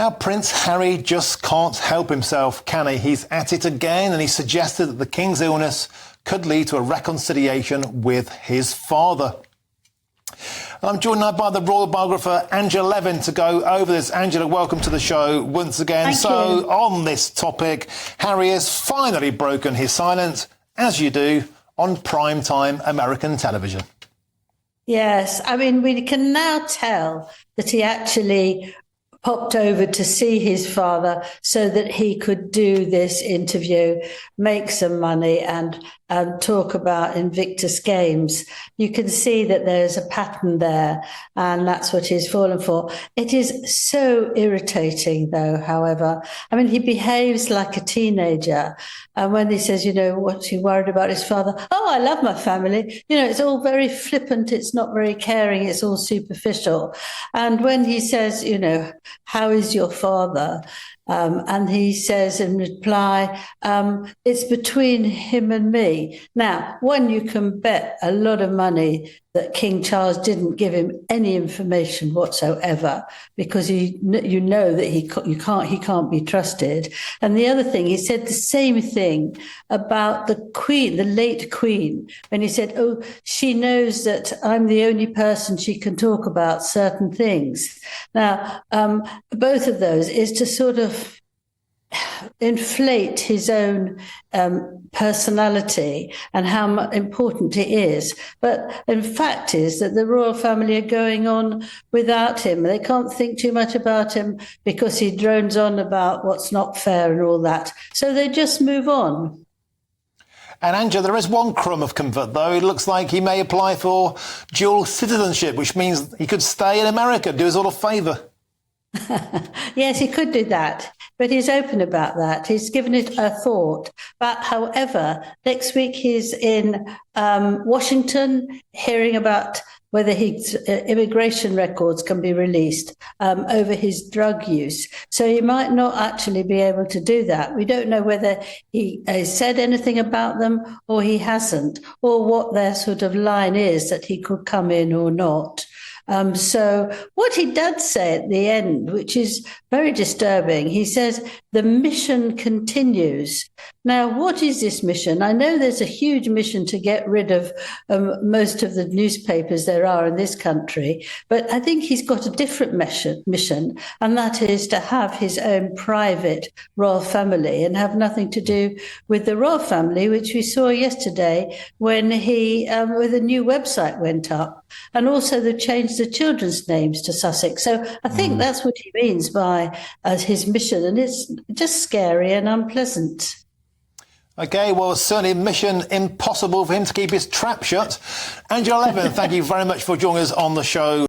Now, Prince Harry just can't help himself, can he? He's at it again, and he suggested that the King's illness could lead to a reconciliation with his father. I'm joined now by the royal biographer, Angela Levin, to go over this. Angela, welcome to the show once again. Thank you. On this topic, Harry has finally broken his silence, as you do, on primetime American television. Yes, I mean, we can now tell that he actually popped over to see his father so that he could do this interview, make some money and talk about Invictus Games. You can see that there's a pattern there, and that's what he's fallen for. It is so irritating, though, however. I mean, he behaves like a teenager. And when he says, you know, what's he worried about his father? Oh, I love my family. You know, it's all very flippant. It's not very caring. It's all superficial. And when he says, you know, how is your father? And he says in reply, it's between him and me. Now, one, you can bet a lot of money that King Charles didn't give him any information whatsoever, because you know that he can't be trusted. And the other thing, he said the same thing about the Queen, the late Queen, when he said, oh, she knows that I'm the only person she can talk about certain things. Now, both of those is to sort of inflate his own personality and how important it is. But in fact is that the royal family are going on without him. They can't think too much about him because he drones on about what's not fair and all that. So they just move on. And Angela, there is one crumb of comfort, though. It looks like he may apply for dual citizenship, which means he could stay in America, do us all a favour. Yes, he could do that, but he's open about that. He's given it a thought. But however, next week he's in Washington hearing about whether his immigration records can be released over his drug use. So he might not actually be able to do that. We don't know whether he said anything about them or he hasn't, or what their sort of line is that he could come in or not. So what he does say at the end, which is very disturbing, he says the mission continues. Now, what is this mission? I know there's a huge mission to get rid of most of the newspapers there are in this country, but I think he's got a different mission, and that is to have his own private royal family and have nothing to do with the royal family, which we saw yesterday when he, with a new website went up, and also they've changed the children's names to Sussex. So I think that's what he means by his mission, and it's just scary and unpleasant. OK, well, certainly mission impossible for him to keep his trap shut. Angela Levin, thank you very much for joining us on the show.